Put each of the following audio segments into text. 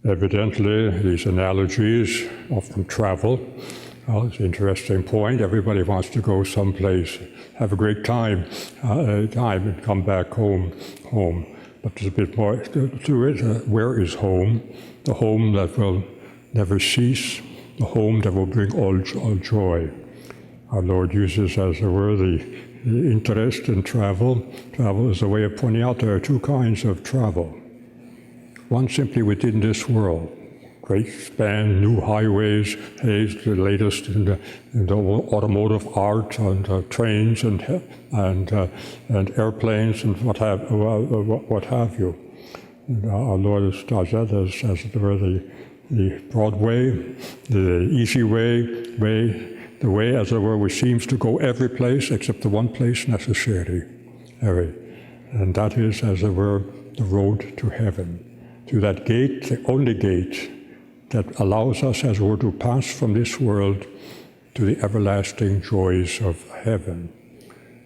Evidently, these analogies from travel, well, it's an interesting point. Everybody wants to go someplace, have a great time, and come back home. But there's a bit more to it. Where is home? The home that will never cease, the home that will bring all joy. Our Lord uses, as it were, the interest in travel. Travel is a way of pointing out there are two kinds of travel. One simply within this world, great span, new highways, the latest in the automotive art, and trains and airplanes and what have you. And our Lord does that as it were the broad way, the easy way, the way, as it were, which seems to go every place except the one place necessary. And that is, as it were, the road to heaven. To that gate, the only gate that allows us, as it were, to pass from this world to the everlasting joys of heaven.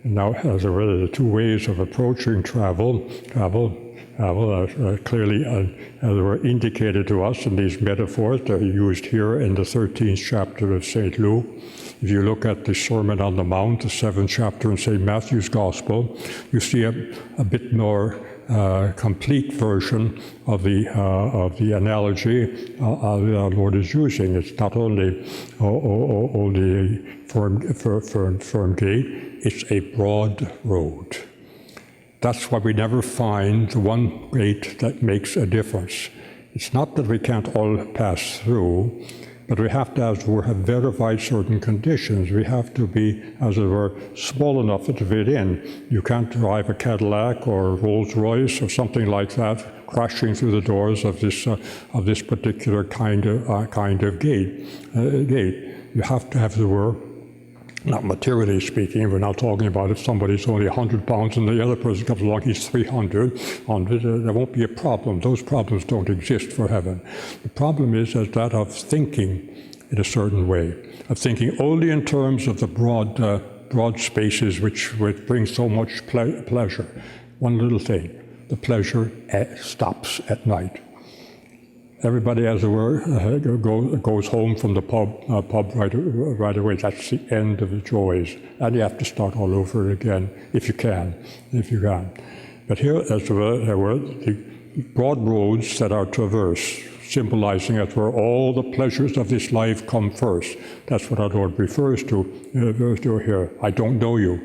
And now, as it were, the two ways of approaching travel are clearly, as it were, indicated to us in these metaphors that are used here in the 13th chapter of St. Luke. If you look at the Sermon on the Mount, the 7th chapter in St. Matthew's Gospel, you see a bit more complete version of the analogy our Lord is using. It's not only firm gate, it's a broad road. That's why we never find the one gate that makes a difference. It's not that we can't all pass through, but we have to, as it were, have verified certain conditions. We have to be, as it were, small enough to fit in. You can't drive a Cadillac or a Rolls Royce or something like that crashing through the doors of this particular kind of gate. You have to have the word. Not materially speaking, we're not talking about if somebody's only 100 pounds and the other person comes along, he's 300. There won't be a problem. Those problems don't exist for heaven. The problem is that of thinking in a certain way, of thinking only in terms of the broad spaces which bring so much pleasure. One little thing, the pleasure stops at night. Everybody, as it were, goes home from the pub right away. That's the end of the joys. And you have to start all over again, if you can. But here, as it were, there were the broad roads that are traversed, symbolizing that where all the pleasures of this life come first. That's what our Lord refers to here. I don't know you.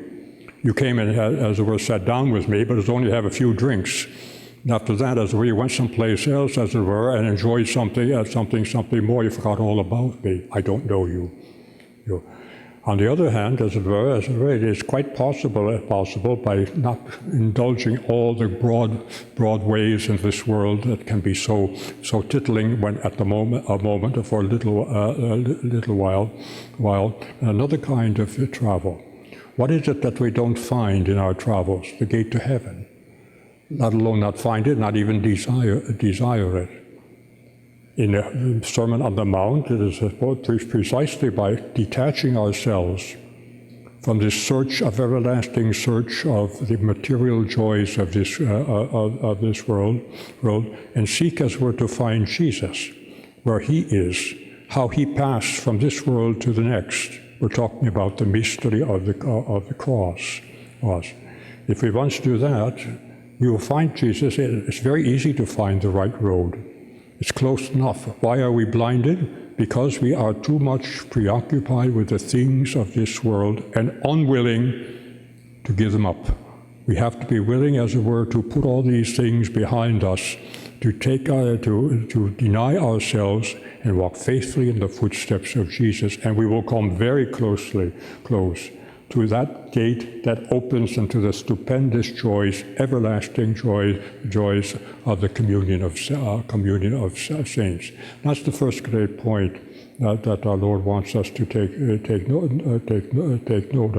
You came and, as it were, sat down with me, but it's only have a few drinks. And after that, as it were, you went someplace else, as it were, and enjoyed something more. You forgot all about me. I don't know you. On the other hand, as it were, it is quite possible by not indulging all the broad ways in this world that can be so tittling when at a moment or for a little while, another kind of travel. What is it that we don't find in our travels? The gate to heaven. Not alone not find it, not even desire it. In the Sermon on the Mount, it is precisely by detaching ourselves from this everlasting search of the material joys of this world, and seek as it were to find Jesus, where he is, how he passed from this world to the next. We're talking about the mystery of the cross. If we once do that, we will find Jesus. It's very easy to find the right road. It's close enough. Why are we blinded? Because we are too much preoccupied with the things of this world and unwilling to give them up. We have to be willing, as it were, to put all these things behind us, to deny ourselves and walk faithfully in the footsteps of Jesus, and we will come very close to that gate that opens into the stupendous joys, everlasting joys of the communion of saints. That's the first great point that our Lord wants us to take note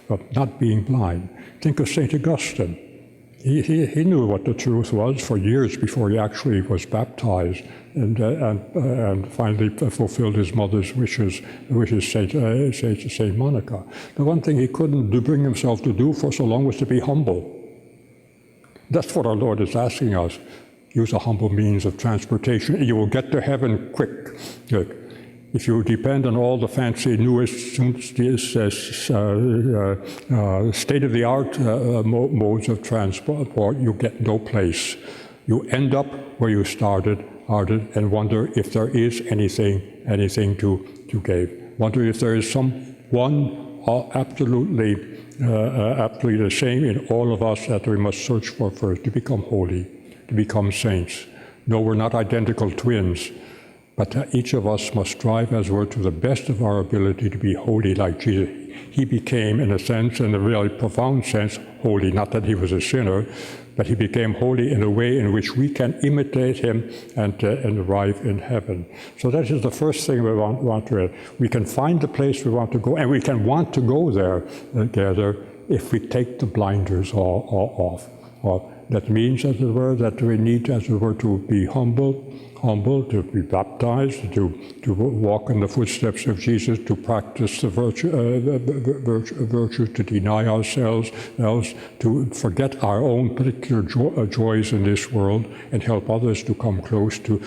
of not being blind. Think of St. Augustine. He knew what the truth was for years before he actually was baptized, and finally fulfilled his mother's wishes, Saint Monica. The one thing he couldn't bring himself to do for so long was to be humble. That's what our Lord is asking us. use a humble means of transportation. You will get to heaven quick. If you depend on all the fancy, newest, state-of-the-art modes of transport, you get no place. You end up where you started and wonder if there is anything to gain. Wonder if there is someone absolutely the same in all of us that we must search for first to become holy, to become saints. No, we're not identical twins, but each of us must strive, as it were, to the best of our ability to be holy like Jesus. He became, in a sense, in a really profound sense, holy. Not that he was a sinner, but he became holy in a way in which we can imitate him and arrive in heaven. So that is the first thing we want to. We can find the place we want to go, and we can want to go there together if we take the blinders off. That means, as it were, that we need, as it were, to be humble, to be baptized, to walk in the footsteps of Jesus, to practice the virtue, to deny ourselves, to forget our own particular joys in this world, and help others to come close to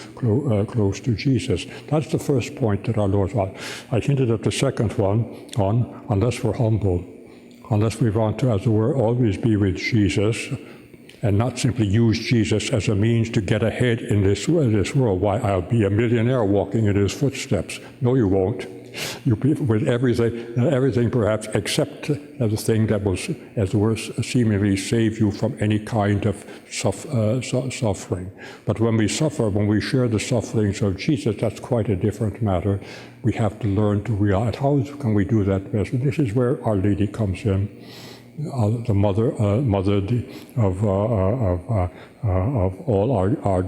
Jesus. That's the first point that our Lord taught. I hinted at the second one unless we're humble, unless we want to, as it were, always be with Jesus, and not simply use Jesus as a means to get ahead in this world. Why, I'll be a millionaire walking in his footsteps. No, you won't. You'll be with everything perhaps except the thing that will, as it were, seemingly save you from any kind of suffering. But when we suffer, when we share the sufferings of Jesus, that's quite a different matter. We have to learn to realize, how can we do that best? And this is where Our Lady comes in. The mother of all our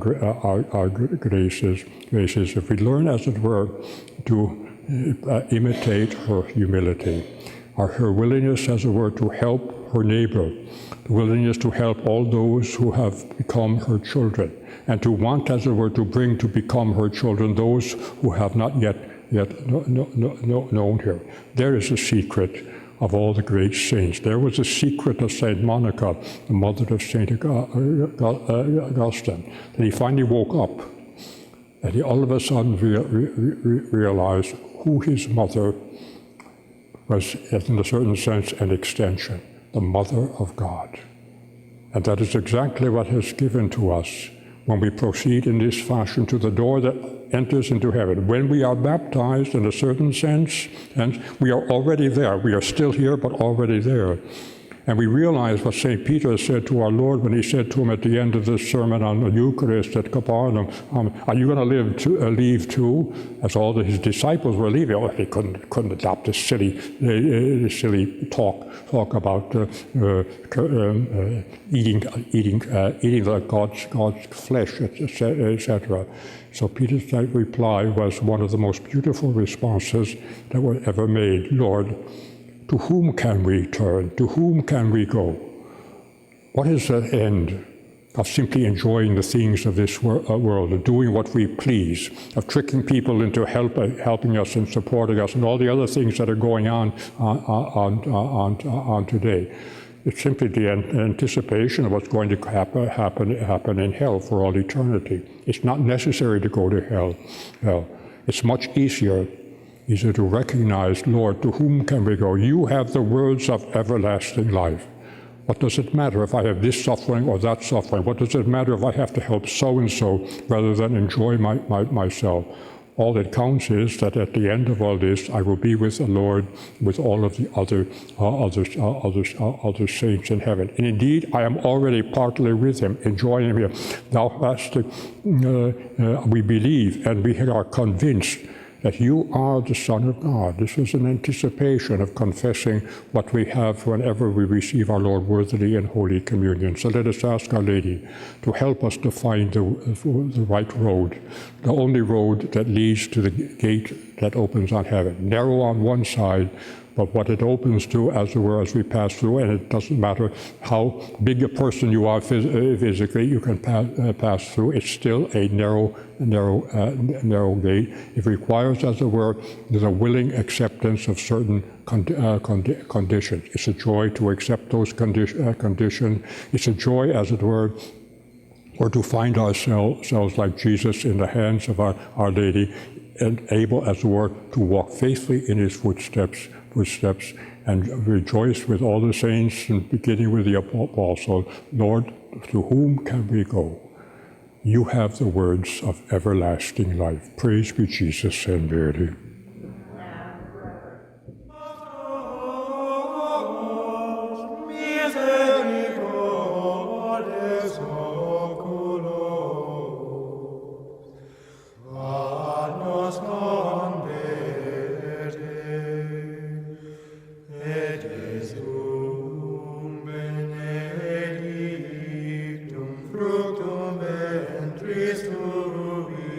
graces. If we learn, as it were, to imitate her humility, her willingness, as it were, to help her neighbor, the willingness to help all those who have become her children, and to want, as it were, to bring to become her children those who have not yet known her. There is a secret of all the great saints. There was a secret of Saint Monica, the mother of Saint Augustine, that he finally woke up, and he all of a sudden realized who his mother was, in a certain sense, an extension, the Mother of God. And that is exactly what is given to us when we proceed in this fashion to the door that enters into heaven. When we are baptized, in a certain sense, and we are already there. We are still here, but already there. And we realize what St. Peter said to our Lord when he said to him at the end of the sermon on the Eucharist at Capernaum, are you going to leave too? As all his disciples were leaving. Oh, they couldn't adopt this silly talk about eating God's flesh, etc. So Peter's reply was one of the most beautiful responses that were ever made. Lord, to whom can we turn? To whom can we go? What is the end of simply enjoying the things of this world, of doing what we please, of tricking people into helping us and supporting us, and all the other things that are going on today? It's simply the anticipation of what's going to happen in hell for all eternity. It's not necessary to go to hell. It's much easier to recognize, Lord, to whom can we go? You have the words of everlasting life. What does it matter if I have this suffering or that suffering? What does it matter if I have to help so-and-so rather than enjoy myself? All that counts is that at the end of all this, I will be with the Lord, with all of the other saints in heaven. And indeed, I am already partly with him, enjoying him. We believe and we are convinced that you are the Son of God. This is an anticipation of confessing what we have whenever we receive our Lord worthily in Holy Communion. So let us ask Our Lady to help us to find the right road, the only road that leads to the gate that opens on heaven. Narrow on one side, but what it opens to, as it were, as we pass through, and it doesn't matter how big a person you are physically, you can pass through. It's still a narrow gate. It requires, as it were, the willing acceptance of certain conditions. It's a joy to accept those conditions. It's a joy, as it were, or to find ourselves like Jesus in the hands of Our Lady, and able, as it were, to walk faithfully in his footsteps, and rejoice with all the saints, and beginning with the apostle, Lord, to whom can we go? You have the words of everlasting life. Praise be Jesus and Mary. Fructum ventris tui,